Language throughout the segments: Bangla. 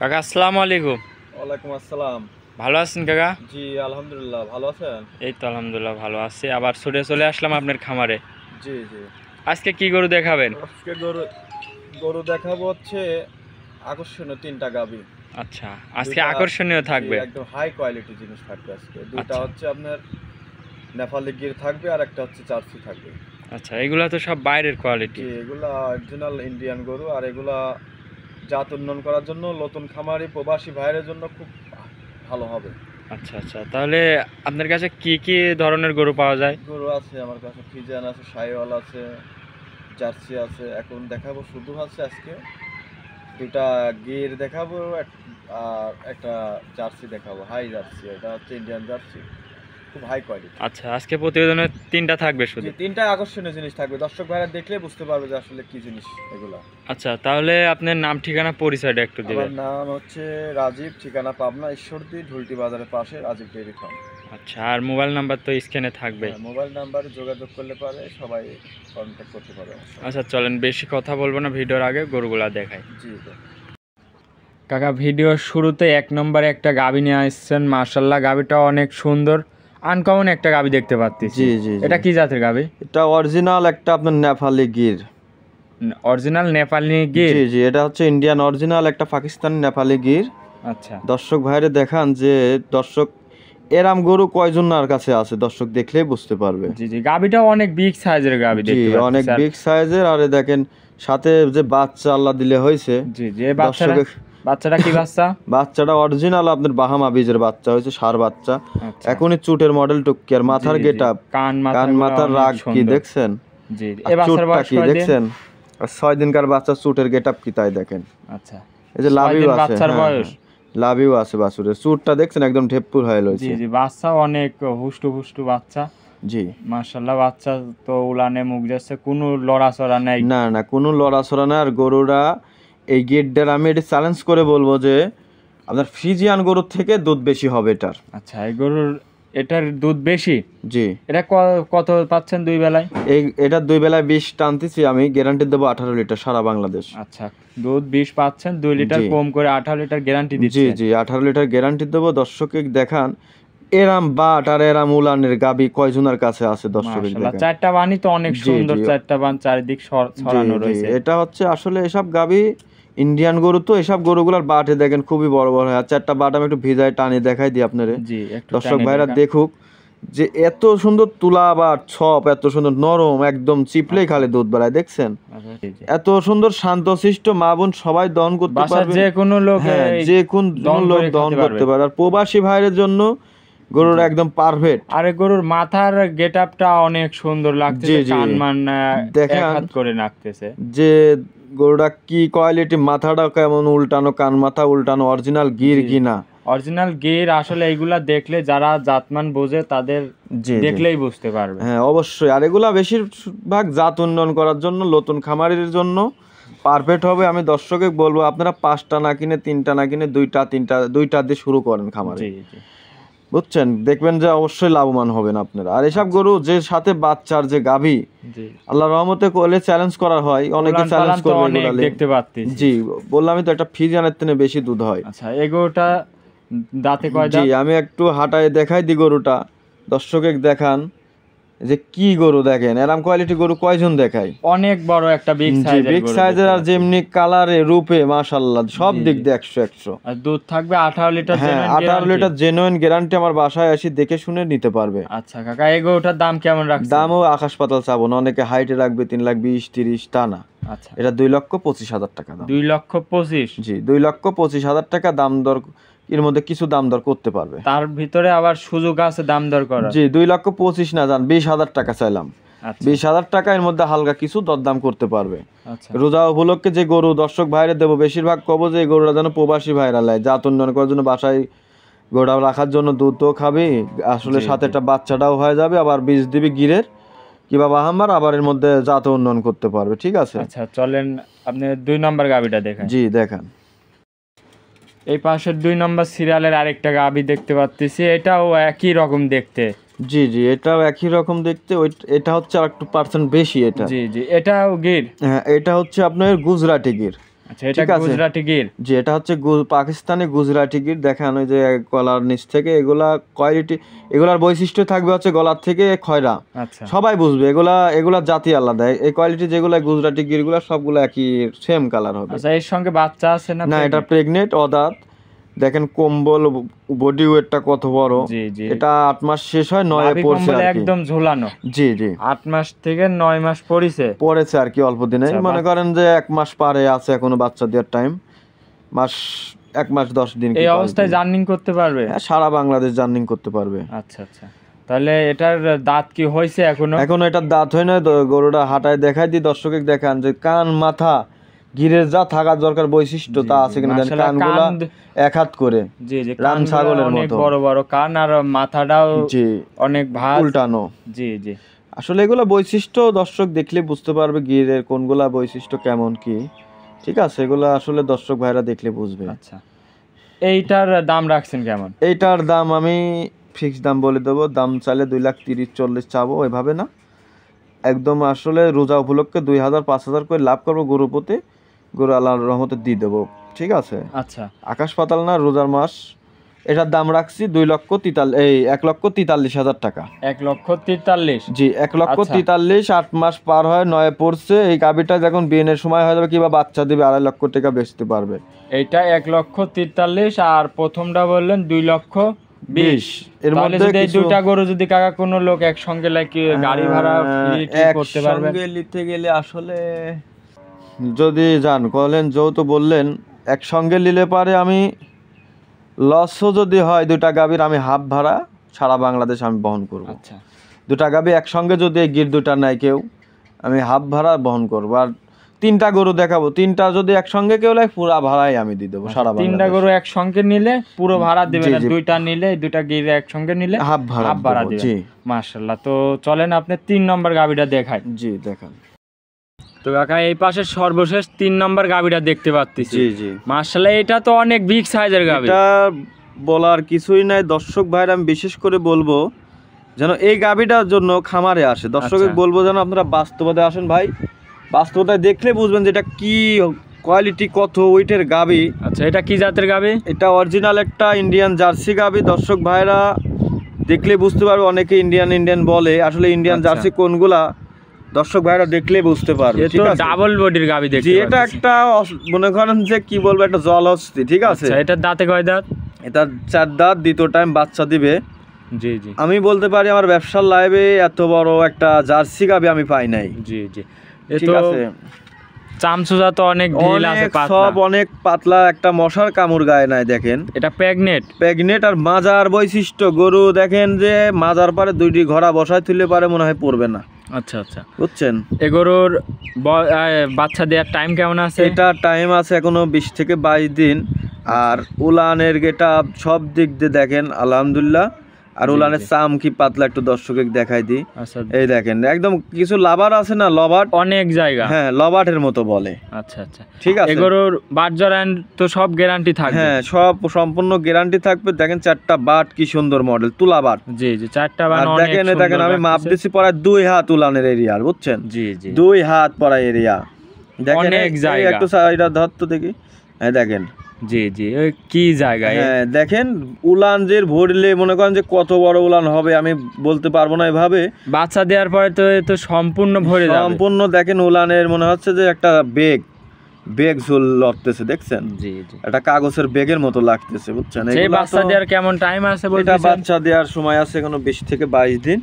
কাকা আসসালামু আলাইকুম। ওয়ালাইকুম আসসালাম। ভালো আছেন কাকা? জি আলহামদুলিল্লাহ, ভালো আছেন? এই তো আলহামদুলিল্লাহ ভালো আছি। আবার ছুটে চলে আসলাম আপনার খামারে। জি জি। আজকে কি গরু দেখাবেন? আজকে গরু গরু দেখাবো হচ্ছে আকর্ষণীয় তিনটা গাভী। আচ্ছা, আজকে আকর্ষণীয় থাকবে, একদম হাই কোয়ালিটি জিনিস থাকবে আজকে। দুটো আচ্ছা হচ্ছে আপনার নেপালি গির থাকবে আর একটা হচ্ছে জার্সি থাকবে। আচ্ছা, এগুলা তো সব বাইরের কোয়ালিটি। জি, এগুলা অরিজিনাল ইন্ডিয়ান গরু। আর এগুলা জাত উন্নয়ন করার জন্য নতুন খামারি প্রবাসী ভাইয়ের জন্য খুব ভালো হবে। আচ্ছা আচ্ছা, তাহলে আপনার কাছে কি কি ধরনের গরু পাওয়া যায়? গরু আছে আমার কাছে, ফ্রিজিয়ান আছে, শাহিওয়াল আছে, জার্সি আছে। এখন দেখাবো শুধু হচ্ছে আজকে দুটা গির দেখাবো আর একটা জার্সি দেখাবো, হাই জার্সি। এটা হচ্ছে ইন্ডিয়ান জার্সি, খুব হাই কোয়ালিটি। আচ্ছা, আজকে প্রতিবেদনে তিনটা থাকবে শুধু? তিনটা আকর্ষণীয় জিনিস থাকবে, দর্শক ভাইরা দেখলে বুঝতে পারবে যে আসলে কি জিনিস এগুলা। আচ্ছা, তাহলে আপনার নাম ঠিকানা পরিচয়টা একটু আমার দিবেন। নাম হচ্ছে রাজীব, ঠিকানা পাবনা ঈশ্বরদী ঢুলটি বাজারের পাশে রাজীব ডেইরি ফার্ম। আচ্ছা, আর মোবাইল নাম্বার তো স্ক্রিনে থাকবে। মোবাইল নাম্বারে যোগাযোগ করলে পারে সবাই কন্ট্যাক্ট করতে পারে। আচ্ছা চলেন, বেশি কথা বলবো না, ভিডিওর আগে গরুগুলা দেখাই। জি কাকা, ভিডিওর শুরুতে এক নম্বরে একটা গাভী নিয়ে আসছেন, মার্শাল্লাহ গাভীটা অনেক সুন্দর, আনকমন একটা গাভী দেখতে পাচ্ছি। জি জি। এটা কি জাতের গাভী? এটা অরিজিনাল একটা আপনার নেপালি গির। অরিজিনাল নেপালি গির? জি জি, এটা হচ্ছে ইন্ডিয়ান অরিজিনাল একটা পাকিস্তানি নেপালি গির। আচ্ছা, দর্শক ভাইরে দেখান যে দর্শক এরাম গরু কয়জনের কাছে আছে, দর্শক দেখলেই বুঝতে পারবে। জি জি, গাভীটা অনেক বিগ সাইজের গাভী দেখতে পাচ্ছি। অনেক বিগ সাইজের। আর দেখেন সাথে যে বাচ্চা আল্লাহ দিলে হয়েছে। জি জি, বাচ্চাটা কি বাচ্চা? বাচ্চাটা অরিজিনাল আপনার বাহামা বীজের বাচ্চা হয়েছে, ষাঁড় বাচ্চা। এখনই চুটের মডেল টুকি আর মাথার গেটআপ, কান মাথার রাগ কি দেখছেন? জি, এই বাচ্চার বয়স কি দেখছেন? আর 6 দিনকার বাচ্চা, চুটের গেটআপ কি তাই দেখেন। আচ্ছা, এই যে লাভিও আছে, বাচ্চার বয়স লাভিও আছে বাছুরের। চুটটা দেখছেন একদম ঢেপুর হয়ে রয়েছে। জি জি, বাচ্চা অনেক হুষ্টু পুষ্টু বাচ্চা। জি মাশাআল্লাহ, বাচ্চা তো উলানে মুখ যাচ্ছে, কোনো লড়াচড়া নেই। না না, কোনো লড়াচড়া না। আর গরুরা এই গেটটার আমি এটা চ্যালেঞ্জ করে বলবো যে আপনার ফ্রিজিয়ান গরুর থেকে দুধ বেশি হবে এটার। আচ্ছা, এই গরুর এটার দুধ বেশি? জি। এটা কত পাচ্ছেন দুই বেলায়? এটা 2 বেলায় 20 টানতেছি আমি, গ্যারান্টি দেবো 18 লিটার সারা বাংলাদেশ। আচ্ছা, দুধ 20 পাচ্ছেন, 2 লিটার কম করে 18 লিটার গ্যারান্টি দিচ্ছেন? জি জি, 18 লিটার গ্যারান্টি দেবো। দর্শকে দেখান এরাম বাট আর এরাম উলানের গাবি কয়জনের কাছে আছে দর্শক দেখেন। চারটা বানি তো অনেক সুন্দর, চারটা বান চারিদিক ছড়ানো রয়েছে। এটা হচ্ছে আসলে এসব গাবি ইন্ডিয়ান গরু, তো এসব গরুগুলার বাটে দেখেন খুবই বড় বড় হয়। আর চারটা বাট আমি একটু ভিজায় টানি দেখাই দিই আপনারে, দর্শক ভাইরা দেখুক যে এত সুন্দর তুলা বাট, ছপ এত সুন্দর নরম, একদম চিপলেই খালি দুধ বেড়ায়। দেখছেন এত সুন্দর শান্তশিষ্ট, মা বোন সবাই দহন করতে পারবে, যে কোনো লোক দহন করতে পারে। আর প্রবাসী ভাইয়ের জন্য গরুর একদম পারফেক্ট। আর গরুর মাথার গেটআপটা অনেক সুন্দর লাগছে, কান মান দেখেন করে নাকতেছে যে গরুটা কি কোয়ালিটি, মাথাটা কেমন উল্টানো, কান মাথা উল্টানো, অরিজিনাল গির কিনা। অরিজিনাল গির আসলে এইগুলা দেখলে যারা জাতমান বোঝে তাদের দেখলেই বুঝতে পারবে। হ্যাঁ অবশ্যই। আর এগুলা বেশিরভাগ জাত উন্নয়ন করার জন্য, নতুন খামারির জন্য পারফেক্ট হবে। আমি দর্শকে বলবো আপনারা 5টা না কিনে, 3টা না কিনে, 2টা দিয়ে শুরু করেন খামারে, বুঝছেন? দেখবেন যে অবশ্যই লাভবান হবেন আপনারা। আর এসব গরু যে সাথে বাচ্চার যে গাভী, আল্লাহর রহমতে করলে চ্যালেঞ্জ করা হয়, অনেকে চ্যালেঞ্জ করবে দেখতে পাচ্ছি। জি বললামই তো, একটা ফ্রিজিয়ানের থেকে বেশি দুধ হয়। আচ্ছা, এই গরুটা দাঁতে কয় দাঁত? জি, আমি একটু হাঁটায় দেখাই দি গরুটা, দর্শকে দেখান যে কি গরু। দেখেন এরকম কোয়ালিটি গরু কয়জন দেখায়? অনেক বড় একটা বিগ সাইজের। আর যেমনি কালারে রূপে মাশাআল্লাহ সব দিক দিয়ে 100। আর দুধ থাকবে 18 লিটার। হ্যাঁ 18 লিটার জেনুইন গ্যারান্টি। আমার বাসায় আসি দেখে শুনে নিতে পারবে। আচ্ছা কাকা, এই গরুটার দাম কেমন রাখছেন? দামও আকাশ পাতাল চাবো না, অনেকে হাইটে রাখবে 3,20,000 30 টা না। আচ্ছা, এটা 2,25,000 টাকা দাম। 2,25,000? জি 2,25,000 টাকা দাম দর। এর মধ্যে কিছু দাম দর করতে পারবে, তার ভিতরে আবার সুযোগ আছে দাম দর করার। জি 2,25,000 না, জান 20,000 টাকা চাইলাম। 20,000 টাকা এর মধ্যে হালকা কিছু দরদাম করতে পারবে। রোজা উপলক্ষে যে গরু দর্শক ভাইরে দেবো, বেশিরভাগ কব যে এই গরুটা যেন প্রবাসী ভাইরা লাই, জাত উন্নয়ন করার জন্য বাসায় গরুটা রাখার জন্য। দুধও খাবি আসলে, সাথে একটা বাচ্চাটাও হয়ে যাবে, আবার বীজ দিবি গিরের কিংবা বাহামার, আবার এর মধ্যে জাত উন্নয়ন করতে পারবে। ঠিক আছে, আচ্ছা চলেন আপনি 2 নম্বর গাবিটা দেখেন। জি দেখান। এই পাশের 2 নম্বর সিরিয়ালের আরেকটা গাবি দেখতে পাচ্ছি, এটাও একই রকম দেখতে। জি জি, এটাও একই রকম দেখতে। এটা হচ্ছে আর একটু পার্সেন্ট বেশি। এটা জি জি, এটাও গির? হ্যাঁ, এটা হচ্ছে আপনার গুজরাটি গির। আচ্ছা, এটা গুজরাটি গির। জি, এটা হচ্ছে পাকিস্তানি গুজরাটি গির। দেখেন ওই যে গলার নিচ থেকে এগুলা কোয়ালিটি, এগুলার বৈশিষ্ট্য থাকবে হচ্ছে গলার থেকে খয়রা। আচ্ছা, সবাই বুঝবে এগুলা জাতি আলাদা। এই কোয়ালিটি যেগুলা গুজরাটি গিরগুলা সবগুলো একই সেম কালার হবে। আচ্ছা, এর সঙ্গে বাচ্চা আছে না? না, এটা প্রেগনেন্ট অদাঁত। দেখেন কম্বল, বডি ওয়েটটা কত বড়। জি জি, এটা 8 মাস শেষ হয় 9 এ পড়ছে আর কি। একদম ঝোলানো। জি জি, 8 মাস থেকে 9 মাস পড়েছে আর কি অল্প দিনে। মনে করেন যে 1 মাস পারে আছে এখনো বাচ্চা দেওয়ার টাইম। 1 মাস 10 দিন। এই অবস্থায় জার্নিং করতে পারবে? হ্যাঁ, সারা বাংলাদেশ জার্নিং করতে পারবে। আচ্ছা আচ্ছা, তাহলে এটার দাঁত কি হয়েছে এখনো? এটার দাঁত হয় না। গরুটা হাঁটায় দেখাই দিই, দর্শকে দেখান যে কান মাথা গিরের যা থাকার দরকার বৈশিষ্ট্য তা আছে কিনা। কানগুলা 1 হাত করে, জি জি, রাম ছাগলের মতো অনেক বড় বড় কান, আর মাথাটাও জি অনেক ভাঁজ উল্টানো। জি জি, আসলে এগুলো বৈশিষ্ট্য দর্শক দেখলে বুঝতে পারবে গিরের কোনগুলা বৈশিষ্ট্য কেমন কি। ঠিক আছে, এগুলো আসলে দর্শক ভাইরা দেখলে বুঝবে। আচ্ছা, এইটার দাম রাখছেন কেমন? এইটার দাম আমি ফিক্স দাম বলে দেবো। দাম চাইলে 2,30,40 চাবো, ওইভাবে না। একদম আসলে রোজা উপলক্ষে 2,000-5,000 করে লাভ করবো গরু প্রতি। গরু আল্লাহর রহমতে দিয়ে দেবো। ঠিক আছে? আচ্ছা, আকাশ পাতাল না, রোজার মাস। এটার দাম রাখছি 1,43,000 টাকা। 1,43,000? জি, 1,43,000। 8 মাস পার হয় 9 পড়ছে। এই গাভীটা যখন বিয়ের সময় হয়ে যাবে কিংবা বাচ্চা দিবে 2.5 লক্ষ টাকা বেচতে পারবে। এইটা 1,43,000, আর প্রথমটা বললেন 2,20,000। এর মধ্যে এই দুইটা গরু যদি কাকা কোনো লোক একসঙ্গে লাগে গাড়ি ভাড়া করতে পারবে? একসঙ্গে নিতে গেলে আসলে যদি যান বলেন যেহেতু বললেন একসঙ্গে নিলে পারে আমি লসও যদি হয় দুইটা গাভীর, আমি হাফ ভাড়া সারা বাংলাদেশ আমি বহন করব। আচ্ছা, দুটা গাভী একসঙ্গে যদি এই গির দুটা নাই কেউ, আমি হাফ ভাড়া বহন করব। আর 3টা গরু দেখাবো, 3টা যদি একসঙ্গে কেউ লাগে পুরো ভাড়াই আমি দিয়ে দেবো সারা বাংলাদেশ। 3টা গরু একসঙ্গে নিলে পুরো ভাড়া দিবেন, না 2টা নিলে, 2টা গির একসঙ্গে নিলে হাফ ভাড়া দিবেন। জি, মাশাআল্লাহ। তো চলেন আপনি 3 নম্বর গাভীটা দেখাই। জি দেখান। তো কাকা এই পাশে সর্বশেষ 3 নম্বর গাভীটা দেখতে পাচ্ছি। জি জি, মাশাআল্লাহ, এটা তো অনেক বিগ সাইজের গাভী। এটা বলার কিছুই নাই। দর্শক ভাইরা আমি বিশেষ করে বলবো যেন এই গাভীটার জন্য খামারে আসে। দর্শককে বলবো যেন আপনারা বাস্তবতায় আসেন ভাই। বাস্তবতায় দেখলে বুঝবেন যে এটা কি কোয়ালিটি, কত ওয়েটের গাভী। আচ্ছা, এটা কি জাতের গাভী? এটা অরিজিনাল একটা ইন্ডিয়ান জার্সি গাভী। দর্শক ভাইরা দেখলে বুঝতে পারবে। অনেকে ইন্ডিয়ান বলে, আসলে ইন্ডিয়ান জার্সি কোনগুলা দর্শক ভাইরা দেখলে বুঝতে পারবে। ঠিক আছে, ডাবল বডির গাভী দেখতে পাচ্ছি। এটা একটা মনে করেন যে কি বলবো, একটা জলহস্তি। ঠিক আছে, এটার দাঁতে কয় দাঁত? এটা 4 দাঁত, দ্বিতীয় টাইম বাচ্চা দিবে। জি জি, আমি বলতে পারি আমার ব্যবসার লাইভে এত বড় একটা জার্সি গাভী আমি পাই নাই। জি জি, ঠিক আছে। চামচুজা তো অনেক ঢিল আছে, সব অনেক পাতলা, একটা মশার কামড় গায়ে নাই। দেখেন এটা প্রেগনেন্ট। আর মাজার বৈশিষ্ট্য গরু দেখেন যে মাজার পারে 2টি ঘোড়া বসায় তুললে পারে মনে হয় পড়বে না। আচ্ছা আচ্ছা, বুঝছেন? এ গরুর বাচ্চা দেওয়ার টাইম কেমন আছে? এটা টাইম আছে এখনো 20 থেকে 22 দিন। আর উলানের গেটআপ সব দিক দিয়ে দেখেন আলহামদুলিল্লাহ। আর উলানের চাম কি পাতলা, একটু দর্শকে দেখাই দিই। এই দেখেন একদম কিছু লাভার আছে না, লবাট অনেক জায়গা, হ্যাঁ লবাটের মতো বলে। আচ্ছা আচ্ছা, ঠিক আছে। এগুলোর বাট জরান তো সব গ্যারান্টি থাকবে? হ্যাঁ, সব সম্পূর্ণ গ্যারান্টি থাকবে। দেখেন 4টা বাট কি সুন্দর মডেল, তুলা বাট। জি জি, 4টা বাট। দেখেন আমি মাপ দিছি পড়ায় 2 হাত উলানের এরিয়ার, বুঝছেন? জি জি, 2 হাত পড়ায় এরিয়া। দেখেন অনেক জায়গা। একটু সাইডটা ধর তো দেখি। হ্যাঁ দেখেন, জি জি, ওই কি জায়গায়। হ্যাঁ দেখেন উলান যে ভরলে মনে করেন যে কত বড় উলান হবে আমি বলতে পারবো না। এভাবে বাচ্চা দেওয়ার পরে তো সম্পূর্ণ ভরে যাবে। সম্পূর্ণ দেখেন উলানের মনে হচ্ছে যে একটা বেগ ঝুল লড়তেছে, দেখছেন? জি জি, একটা কাগজের বেগের মতো লাগতেছে, বুঝছেন? এই বাচ্চা দেওয়ার কেমন টাইম আছে বলতেছেন? এটা বাচ্চা দেওয়ার সময় আছে এখনো 20 থেকে 22 দিন।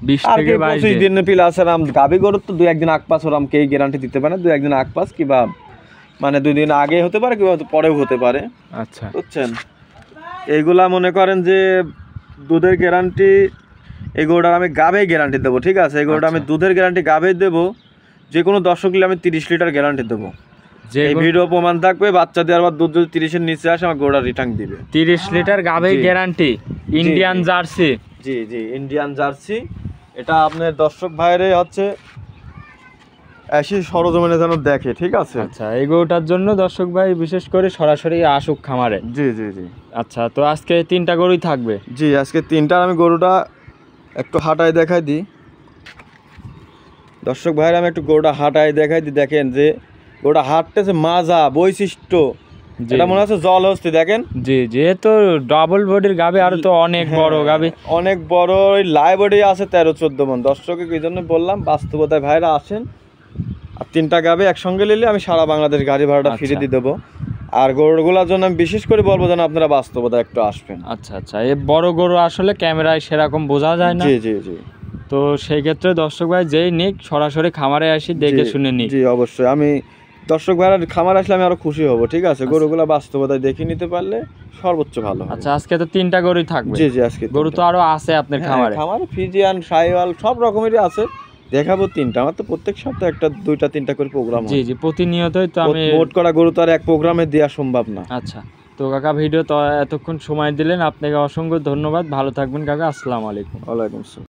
20 থেকে 22 দিন প্লাস। আর গাভী গরুর তো 2-1 দিন আগ-পাশ ওরকম কেই গ্যারান্টি দিতে পারে না। 2-1 দিন আগ-পাশ কিংবা মানে 2 দিন আগে হতে পারে কিংবা পরেও হতে পারে। আচ্ছা, বুঝছেন? এইগুলা মনে করেন যে দুধের গ্যারান্টি, এই গরুটার আমি গাভী গ্যারান্টি দেবো। ঠিক আছে, এই গরুটা আমি দুধের গ্যারান্টি গাভী দেবো। যে কোনো দর্শক নিলে আমি 30 লিটার গ্যারান্টি দেবো। এই ভিডিও প্রমাণ থাকবে। বাচ্চা দেওয়ার পর দুধ যদি 30-এর নিচে আসে আমার গরুটা রিটার্ন দিবে। 30 লিটার গাভী গ্যারান্টি, ইন্ডিয়ান জার্সি। জি জি, ইন্ডিয়ান জার্সি। এটা আপনার দর্শক ভাইরে হচ্ছে এসে সরজমিনে যেন দেখে। ঠিক আছে। আচ্ছা, এই গরুটার জন্য দর্শক ভাই বিশেষ করে সরাসরি আসুক খামারে। জি জি জি। আচ্ছা, তো আজকে 3টা গরুই থাকবে? জি, আজকে 3টার আমি গরুটা একটু হাঁটায় দেখাই দিই। দর্শক ভাইরা আমি একটু গরুটা হাঁটায় দেখাই দিই। দেখেন যে ওটা হাঁটতেছে মাজা বৈশিষ্ট্য, এটা মনে হচ্ছে জল হস্তি দেখেন। জি জি, তো ডাবল বডির গাবে আর তো অনেক বড় গাবে, অনেক বড় লাই বডি আছে 13-14 মণ। দর্শক এই জন্য বললাম বাস্তবতায় ভাইরা আসেন, আর 3টা গাবে একসঙ্গে নিলে আমি সারা বাংলাদেশ গাড়ি ভাড়াটা ফ্রি দিয়ে দেবো। আর গরুগুলোর জন্য আমি বিশেষ করে বলবো যেন আপনারা বাস্তবতা একটু আসবেন। আচ্ছা আচ্ছা, এই বড় গরু আসলে ক্যামেরায় সেরকম বোঝা যায় না। জি জি জি, তো সেই ক্ষেত্রে দর্শক ভাই যেই নিক সরাসরি খামারে আসি দেখে শুনে নিক। জি অবশ্যই, আমি দর্শক ভাইরা খামার আসলে আমি আরো খুশি হব। ঠিক আছে, গরুগুলো বাস্তবতায় দেখে নিতে পারলে সর্বোচ্চ ভালো। আচ্ছা, আজকে তো 3টা গরুই থাকবে? জি জি, আজকে গরু তো আরো আছে আপনার খামারে? খামারে ফ্রিজিয়ান, শাহিওয়াল সব রকমেরই আছে, দেখাবো 3টা। আমার তো প্রত্যেক সপ্তাহে 2টা-3টা করে প্রোগ্রাম হয়। জি জি, প্রতিনিয়তই তো আমি মোট করা গরু তো আর এক প্রোগ্রামে দেওয়া সম্ভব না। আচ্ছা, তো কাকা ভিডিও তো এতক্ষণ সময় দিলেন, আপনাকে অসংখ্য ধন্যবাদ। ভালো থাকবেন কাকা, আসসালামু আলাইকুম। ওয়ালাইকুম আসসালাম।